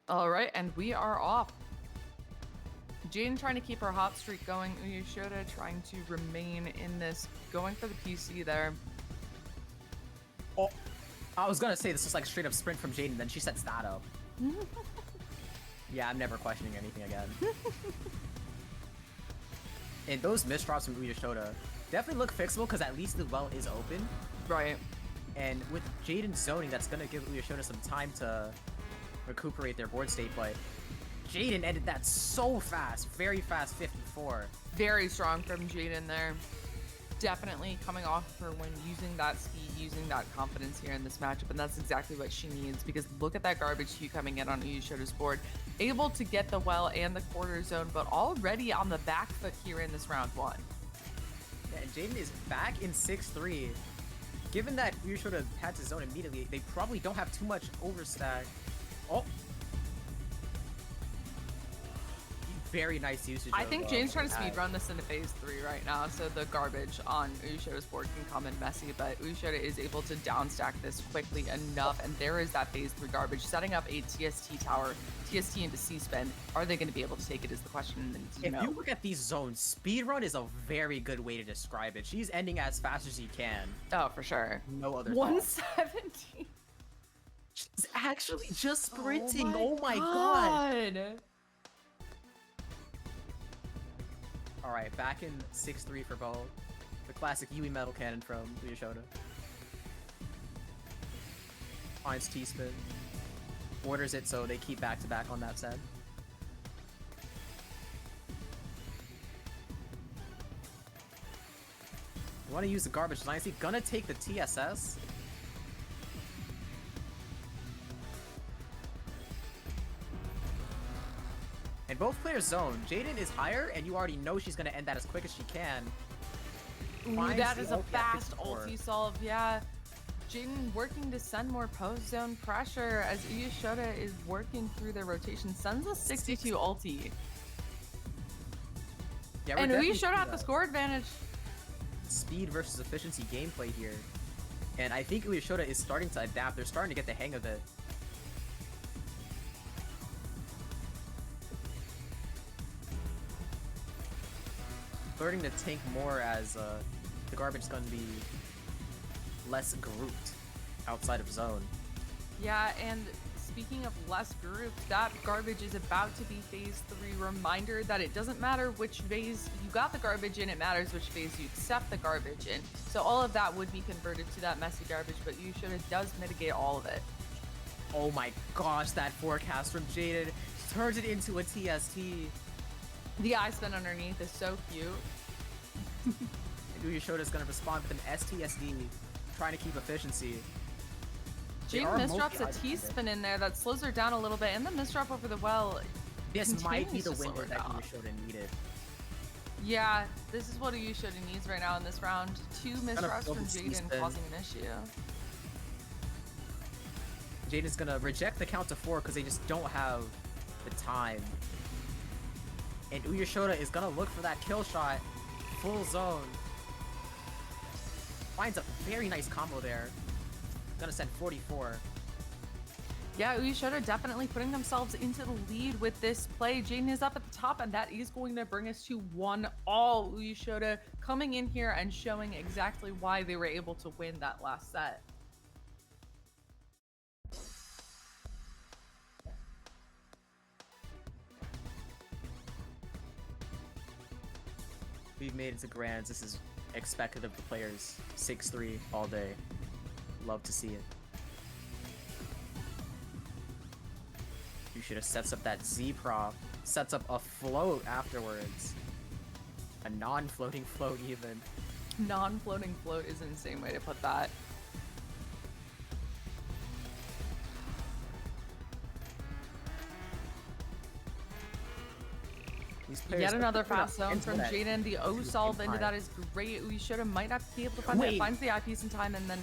All right, and we are off. Jayden trying to keep her hot streak going. UYESHOTA trying to remain in this, going for the PC there. Oh, I was gonna say this was like straight up sprint from Jayden, then she sets that up. Yeah, I'm never questioning anything again. And those misdrops from UYESHOTA definitely look fixable because at least the well is open. Right. And with Jayden zoning, that's gonna give UYESHOTA some time to recuperate their board state, but Jayden ended that so fast, very fast 54. Very strong from Jayden there. Definitely coming off her win, using that speed, using that confidence here in this matchup, and that's exactly what she needs, because look at that garbage queue coming in on UYESHOTA's board. Able to get the well and the quarter zone, but already on the back foot here in this round one. Yeah, and Jayden is back in 6-3. Given that UYESHOTA had to zone immediately, they probably don't have too much overstack. Oh! Very nice usage. I think Jayden's trying to speedrun this into phase 3 right now, so the garbage on UYESHOTA's board can come in messy, but UYESHOTA is able to downstack this quickly enough, and there is that phase 3 garbage, setting up a TST tower, TST into C-spin. Are they going to be able to take it is the question. If you look at these zones, speedrun is a very good way to describe it. She's ending as fast as she can. Oh, for sure. No other 117. She's actually just sprinting. Oh my god. Alright, back in 6-3 for both. The classic Yui metal cannon from UYESHOTA. Finds T-spin. Orders it so they keep back-to-back on that set. You want to use the garbage dynasty? Gonna take the TSS. And both players zone. Jayden is higher, and you already know she's gonna end that as quick as she can. Ooh, that is a fast ulti solve, yeah. Jayden working to send more post zone pressure as UYESHOTA is working through their rotation. Sends a 62 ulti. Yeah, and UYESHOTA at the score advantage. Speed versus efficiency gameplay here. And I think UYESHOTA is starting to adapt. They're starting to get the hang of it. Learning to tank more as the garbage is going to be less grouped outside of zone. Yeah, and speaking of less grouped, that garbage is about to be phase 3. Reminder that it doesn't matter which phase you got the garbage in, it matters which phase you accept the garbage in. So all of that would be converted to that messy garbage, but UYESHOTA does mitigate all of it. Oh my gosh, that forecast from Jayden turns it into a TST. The eye spin underneath is so cute. UYESHOTA is going to respond with an STSD, trying to keep efficiency. Jayden misdrops a T-spin in there that slows her down a little bit, and the misdrop over the well. This might be the window that UYESHOTA needed. Yeah, this is what UYESHOTA needs right now in this round. 2 misdrops from Jayden causing an issue. Jayden's going to reject the count to 4 because they just don't have the time. And UYESHOTA is gonna look for that kill shot. Full zone. Finds a very nice combo there. Gonna send 44. Yeah, UYESHOTA definitely putting themselves into the lead with this play. Jayden is up at the top, and that is going to bring us to 1-all. UYESHOTA coming in here and showing exactly why they were able to win that last set. We've made it to grands. This is expected of the players. 6-3 all day. Love to see it. UYESHOTA sets up that Z prop. Sets up a float afterwards. A non-floating float even. Non-floating float is an insane way to put that. Yet another fast zone from Jayden. The O solve into that is great. UYESHOTA might not be able to find it. Finds the eyepiece in time, and then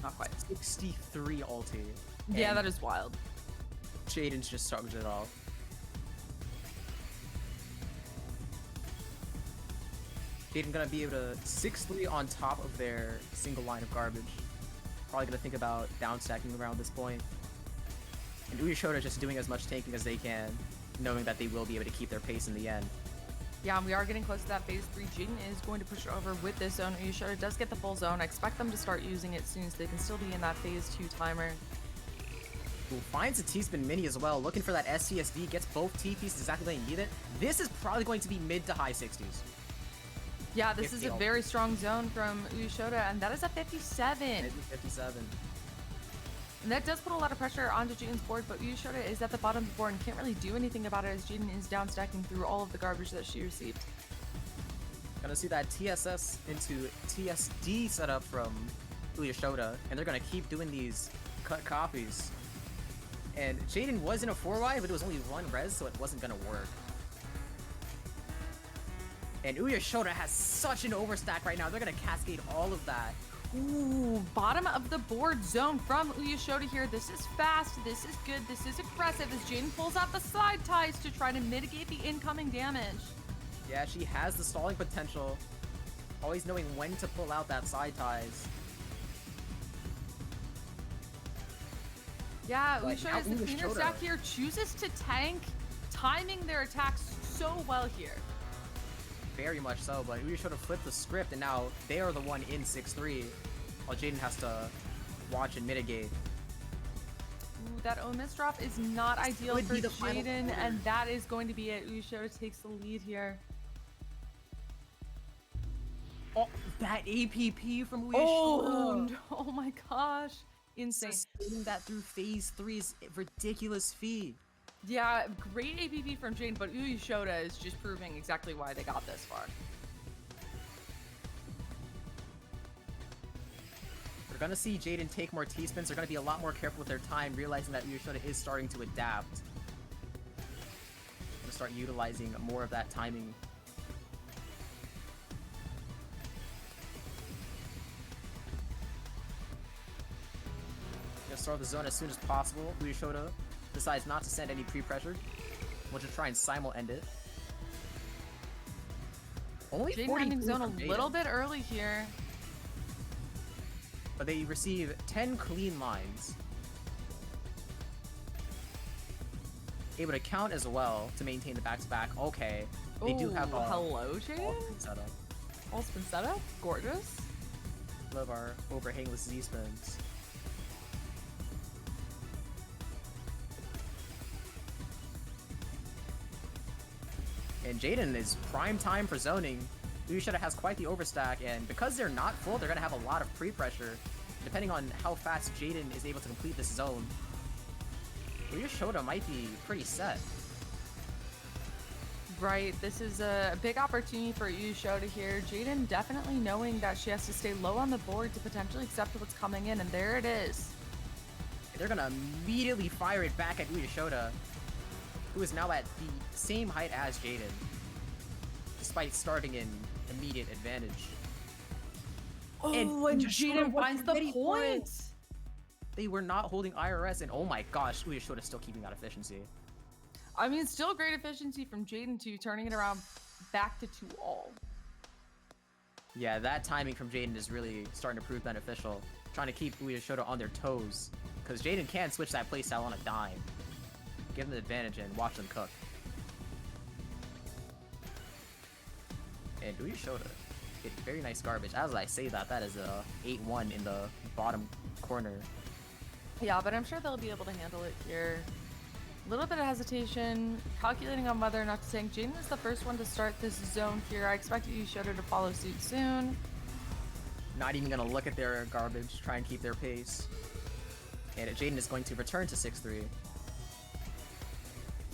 not quite. 63 ulti. Yeah, that is wild. Jayden's just shrugged it off. Jayden gonna be able to 6-3 on top of their single line of garbage. Probably gonna think about down stacking around this point. And UYESHOTA just doing as much tanking as they can, knowing that they will be able to keep their pace in the end. Yeah, and we are getting close to that phase 3. Jayden is going to push it over with this zone. UYESHOTA does get the full zone. I expect them to start using it soon so they can still be in that phase 2 timer. Who finds a T-spin mini as well, looking for that SCSD, gets both T-pieces exactly when they need it. This is probably going to be mid to high 60s. Yeah, this is a very strong zone from UYESHOTA, and that is a 57. 57. And that does put a lot of pressure onto Jayden's board, but UYESHOTA is at the bottom of the board and can't really do anything about it as Jayden is down stacking through all of the garbage that she received. Gonna see that TSS into TSD setup from UYESHOTA, and they're gonna keep doing these cut copies. And Jayden was in a 4Y, but it was only 1 res, so it wasn't gonna work. And UYESHOTA has such an overstack right now. They're gonna cascade all of that. Ooh, bottom of the board zone from UYESHOTA here. This is fast, this is good, this is aggressive as Jayden pulls out the side ties to try to mitigate the incoming damage. Yeah, she has the stalling potential. Always knowing when to pull out that side ties. Yeah, But UYESHOTA is the cleaner UYESHOTA- stack here, chooses to tank, timing their attacks so well here. Very much so, but UYESHOTA flipped the script, and now they are the one in 6-3, while Jayden has to watch and mitigate. Ooh, that miss drop is not ideal would for be the final Jayden, quarter. and that is going to be it. UYESHOTA takes the lead here. Oh, that APP from UYESHOTA! Oh, no, oh my gosh. Insane. Sustaining that through phase 3 is a ridiculous feat. Yeah, great APP from Jayden, but UYESHOTA is just proving exactly why they got this far. We're gonna see Jayden take more T-spins. They're gonna be a lot more careful with their time, realizing that UYESHOTA is starting to adapt. Gonna start utilizing more of that timing. Gonna start the zone as soon as possible. UYESHOTA decides not to send any pre-pressure. We'll just try and simul-end it. Only Jayden 42 ending zone a from Jayden, little bit early here. but they receive 10 clean lines. Able to count as well to maintain the back-to-back. Okay, they do have Ooh, a hello, Jayden? all-spin setup. All spin setup? Gorgeous. Love our overhangless Z-spins. And Jayden is prime time for zoning. UYESHOTA has quite the overstack, and because they're not full, they're gonna have a lot of pre-pressure. Depending on how fast Jayden is able to complete this zone, UYESHOTA might be pretty set. Right, this is a big opportunity for UYESHOTA here. Jayden definitely knowing that she has to stay low on the board to potentially accept what's coming in, and there it is. They're gonna immediately fire it back at UYESHOTA, who is now at the same height as Jayden, despite starting in immediate advantage. Oh, and Jayden wasn't finds the ready for it. point! They were not holding IRS, and oh my gosh, UYESHOTA is still keeping that efficiency. I mean, still great efficiency from Jayden too, turning it around back to 2-all. Yeah, that timing from Jayden is really starting to prove beneficial. Trying to keep UYESHOTA on their toes, because Jayden can switch that playstyle on a dime. Give them the advantage and watch them cook. And UYESHOTA getting very nice garbage. As I say that, that is a 8-1 in the bottom corner. Yeah, but I'm sure they'll be able to handle it here. A little bit of hesitation, calculating on whether or not to tank. Jayden is the first one to start this zone here. I expect UYESHOTA to follow suit soon. Not even gonna look at their garbage, try and keep their pace. And Jayden is going to return to 6-3.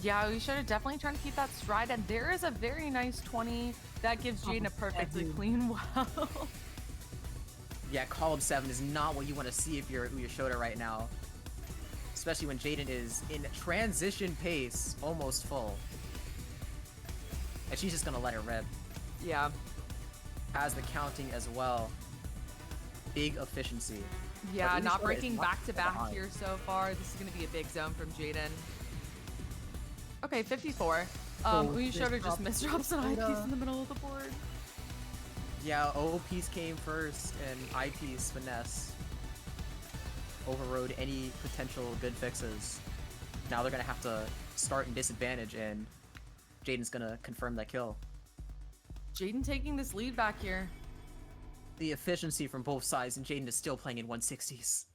Yeah, UYESHOTA definitely trying to keep that stride, and there is a very nice 20 that gives Jayden a perfectly clean wow. Yeah, column 7 is not what you want to see if you're at UYESHOTA right now. Especially when Jayden is in transition pace, almost full. And she's just gonna let it rip. Yeah. Has the counting as well. Big efficiency. Yeah, But not UYESHOTA breaking is not back to back behind. here so far. This is going to be a big zone from Jayden. Okay, 54. UYESHOTA just misdrops an eyepiece in the middle of the board. Yeah, O piece came first, and I piece finesse overrode any potential good fixes. Now they're gonna have to start in disadvantage, and Jayden's gonna confirm that kill. Jayden taking this lead back here. The efficiency from both sides, and Jayden is still playing in 160s.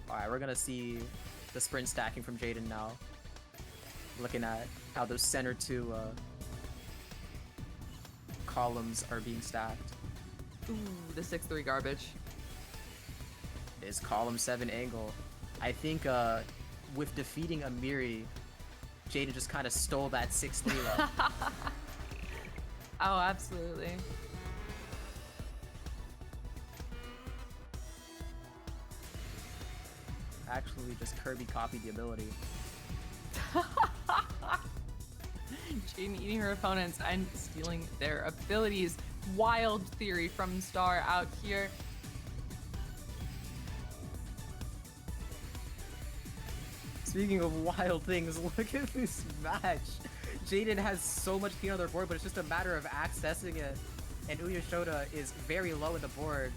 Alright, we're gonna see the sprint stacking from Jayden now. Looking at how those center two columns are being stacked. Ooh, the 6-3 garbage. Is column 7 angle. I think with defeating Amiri, Jayden just kind of stole that 6-3 love. Oh, absolutely. Actually, just Kirby copied the ability. Jayden eating her opponents and stealing their abilities. Wild theory from Star out here. Speaking of wild things, look at this match. Jayden has so much P on their board, but it's just a matter of accessing it. And UYESHOTA is very low in the board,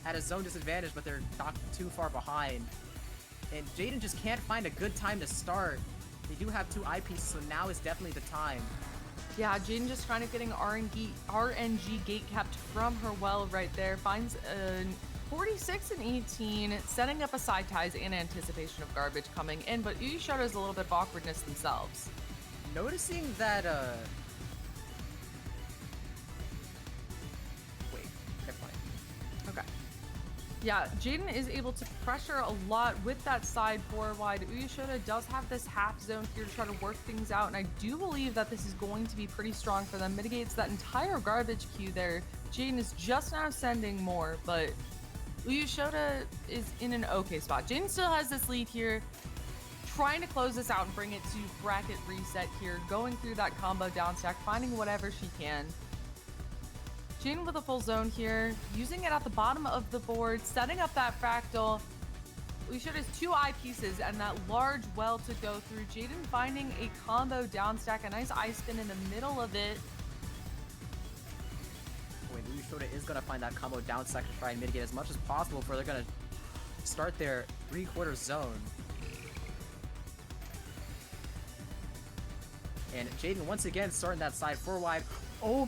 at a zone disadvantage, but they're not too far behind. And Jayden just can't find a good time to start. They do have 2 eyepieces, so now is definitely the time. Yeah, Jayden just kind of getting RNG gate kept from her well right there. Finds a 46 and 18, setting up a side ties in anticipation of garbage coming in, but UYESHOTA has a little bit of awkwardness themselves. Noticing that, wait, never mind. Okay. Yeah, Jayden is able to pressure a lot with that side 4 wide. UYESHOTA does have this half zone here to try to work things out, and I do believe that this is going to be pretty strong for them. Mitigates that entire garbage queue there. Jayden is just now sending more, but UYESHOTA is in an okay spot. Jayden still has this lead here, trying to close this out and bring it to bracket reset here, going through that combo down stack, finding whatever she can. Jayden with a full zone here, using it at the bottom of the board, setting up that fractal. UYESHOTA has 2 eyepieces and that large well to go through. Jayden finding a combo down stack, a nice eye spin in the middle of it. Wait, UYESHOTA is going to find that combo down stack to try and mitigate as much as possible before they're going to start their 3/4 zone. And Jayden once again starting that side 4 wide.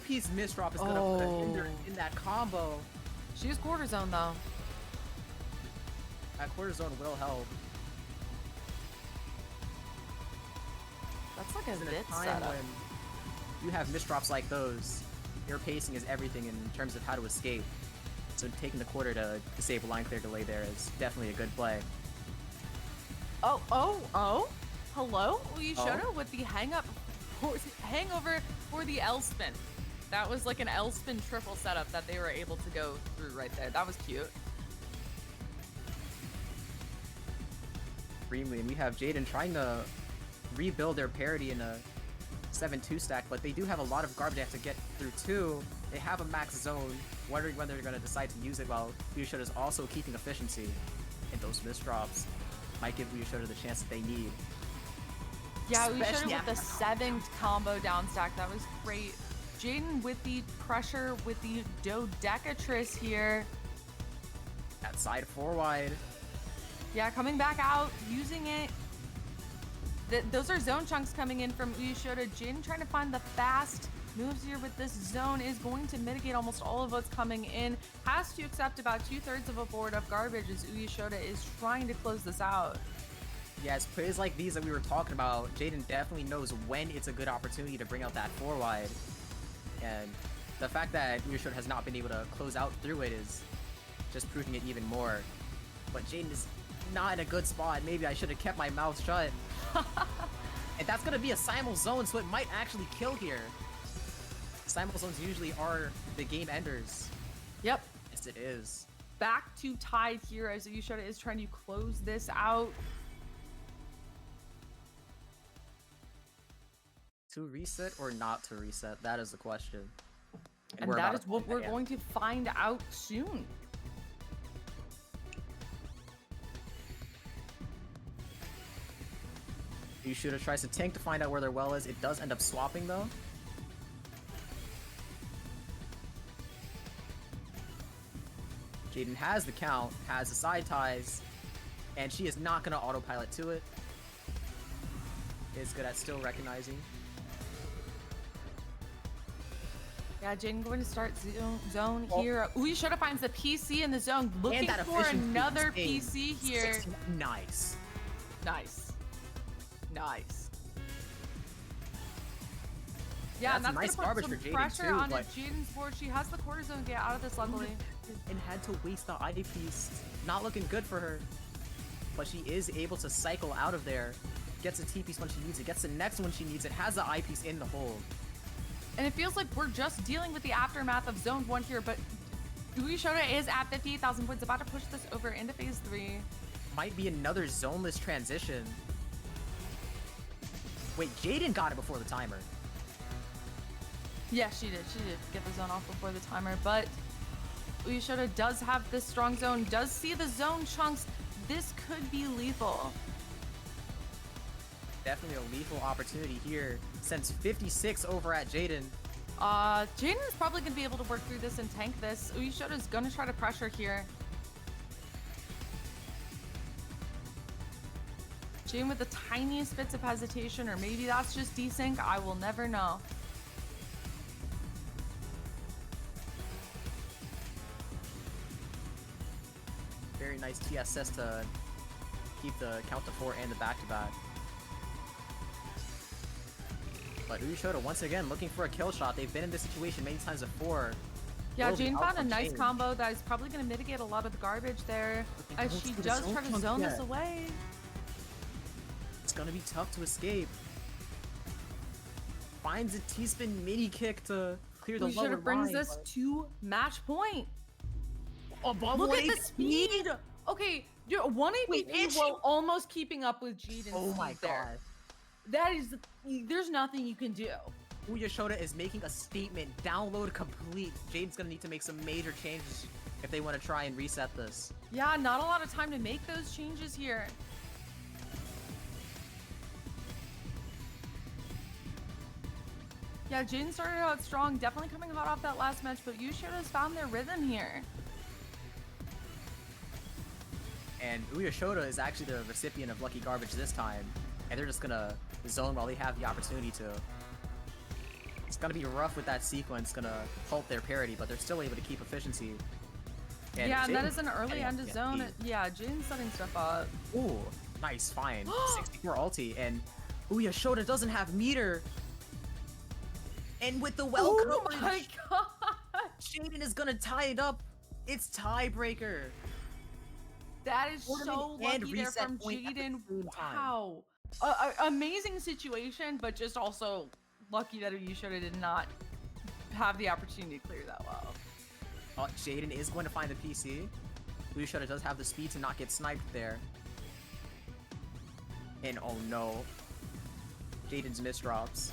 piece misdrop is gonna put a hinder in that combo. She has quarter zone though. That quarter zone will help. That's like a In bit a time setup. when you have misdrops like those, your pacing is everything in terms of how to escape. So taking the quarter to disable line clear delay there is definitely a good play. Oh. Hello? UYESHOTA with the hangover for the L spin. That was like an L spin triple setup that they were able to go through right there. That was cute. Extremely, and we have Jayden trying to rebuild their parity in a 7-2 stack, but they do have a lot of garbage they have to get through too. They have a max zone, wondering when they're going to decide to use it, while UYESHOTA is also keeping efficiency. And those misdrops might give UYESHOTA the chance that they need. Yeah, Especially UYESHOTA with the 7th combo down stack. That was great. Jayden with the pressure with the dodecatrice here. That side 4 wide. Yeah, coming back out, using it. Those are zone chunks coming in from UYESHOTA. Jayden trying to find the fast moves here with this zone is going to mitigate almost all of what's coming in. Has to accept about 2/3 of a board of garbage as UYESHOTA is trying to close this out. Yeah, it's plays like these that we were talking about. Jayden definitely knows when it's a good opportunity to bring out that 4 wide. And the fact that UYESHOTA has not been able to close out through it is just proving it even more. But Jayden is not in a good spot. Maybe I should have kept my mouth shut. And that's going to be a simul zone, so it might actually kill here. Simul zones usually are the game enders. Yep. Yes, it is. Back to tied here as UYESHOTA is trying to close this out. To reset or not to reset? That is the question. And that is what we're going to find out soon. UYESHOTA tries to tank to find out where their well is. It does end up swapping though. Jayden has the count, has the side ties, and she is not gonna autopilot to it. Is good at still recognizing. Yeah, Jayden going to start zone here. UYESHOTA finds the PC in the zone, looking for another PC here. Nice. Nice. Nice. Yeah, and that's nice gonna put garbage some for Jayden pressure too, on but Jayden's board. She has the quarter zone to get out of this, luckily. And had to waste the eye piece. Not looking good for her. But she is able to cycle out of there. Gets a T-piece when she needs it. Gets the next one she needs it. Has the eyepiece in the hold. And it feels like we're just dealing with the aftermath of Zone 1 here, but UYESHOTA is at 58,000 points, about to push this over into Phase 3. Might be another zoneless transition. Wait, Jayden got it before the timer. Yeah, she did. She did get the zone off before the timer, but UYESHOTA does have this strong zone, does see the zone chunks. This could be lethal. Definitely a lethal opportunity here. Sends 56 over at Jayden. Jayden is probably going to be able to work through this and tank this. UYESHOTA is going to try to pressure here. Jayden with the tiniest bits of hesitation, or maybe that's just desync. I will never know. Very nice TSS to keep the count to 4 and the back-to-back. But UYESHOTA once again looking for a kill shot. They've been in this situation many times before. Yeah, Jayden found a nice combo that is probably going to mitigate a lot of the garbage there, as she does try to zone this away. It's going to be tough to escape. Finds a T-spin mini kick to clear the lower line. Brings this to match point. Above Look at the speed. Okay, 180 while almost keeping up with Jayden's Oh my god. That is, there's nothing you can do. UYESHOTA is making a statement. Download complete. Jayden's gonna need to make some major changes if they want to try and reset this. Yeah, not a lot of time to make those changes here. Yeah, Jayden started out strong, definitely coming hot off that last match, but UYESHOTA has found their rhythm here. And UYESHOTA is actually the recipient of lucky garbage this time, and they're just gonna zone while they have the opportunity to. It's gonna be rough with that sequence, gonna halt their parity, but they're still able to keep efficiency. And yeah, and that is an early end of zone. Yeah, Jayden's setting stuff up. Ooh, nice, fine. 64 ulti, and UYESHOTA doesn't have meter. And with the coverage, oh my god! Jayden is gonna tie it up. It's tiebreaker. That is so lucky there from Jayden. Wow. Amazing situation, but just also lucky that UYESHOTA did not have the opportunity to clear that well. Jayden is going to find the PC. UYESHOTA does have the speed to not get sniped there. And oh no. Jayden's misdrops.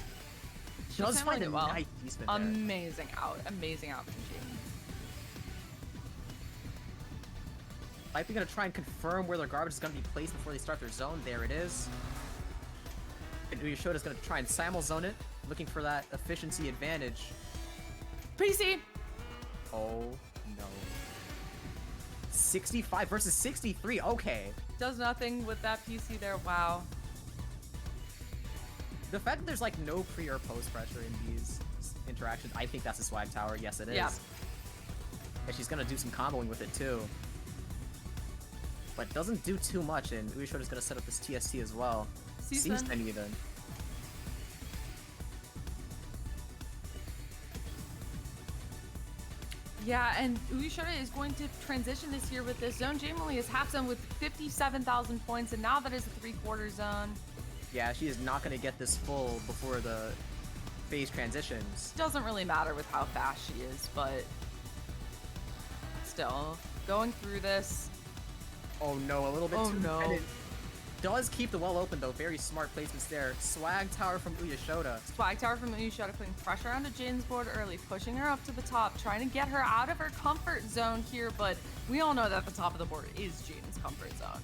She does find a nice T-spin there. Amazing out from Jayden. Might be gonna try and confirm where their garbage is gonna be placed before they start their zone. There it is. And UYESHOTA is gonna try and simul zone it, looking for that efficiency advantage. PC! Oh no. 65 versus 63, okay. Does nothing with that PC there, wow. The fact that there's like no pre or post pressure in these interactions, I think that's a swag tower. Yes, it is. Yeah. And she's gonna do some comboing with it too. But doesn't do too much, and UYESHOTA's gonna set up this TST as well. C-spin even. Yeah, and UYESHOTA is going to transition this here with this zone. Jayden only is half zone with 57,000 points, and now that is a 3/4 zone. Yeah, she is not gonna get this full before the phase transitions. Doesn't really matter with how fast she is, but still, going through this. Oh no, a little bit too no. Does keep the well open though. Very smart placements there. Swag tower from UYESHOTA. Swag tower from UYESHOTA, putting pressure onto Jayden's board early, pushing her up to the top, trying to get her out of her comfort zone here, but we all know that the top of the board is Jayden's comfort zone.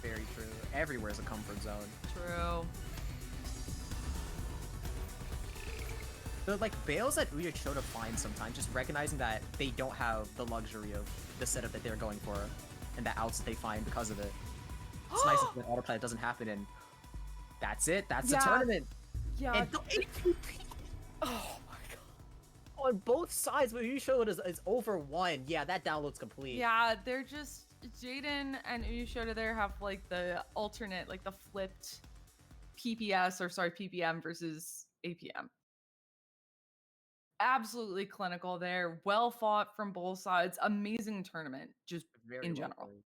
Very true. Everywhere is a comfort zone. True. The like bails that UYESHOTA finds sometimes, just recognizing that they don't have the luxury of the setup that they're going for, and the outs that they find because of it. It's nice that autopilot doesn't happen, and that's it. That's the Yeah. tournament. Yeah. And the MVP. Oh my god. On both sides, but UYESHOTA is over 1. Yeah, that download's complete. Yeah, they're just Jayden and UYESHOTA there have like the alternate, like the flipped PPM versus APM. Absolutely clinical there. Well fought from both sides. Amazing tournament, just Very in well general. played.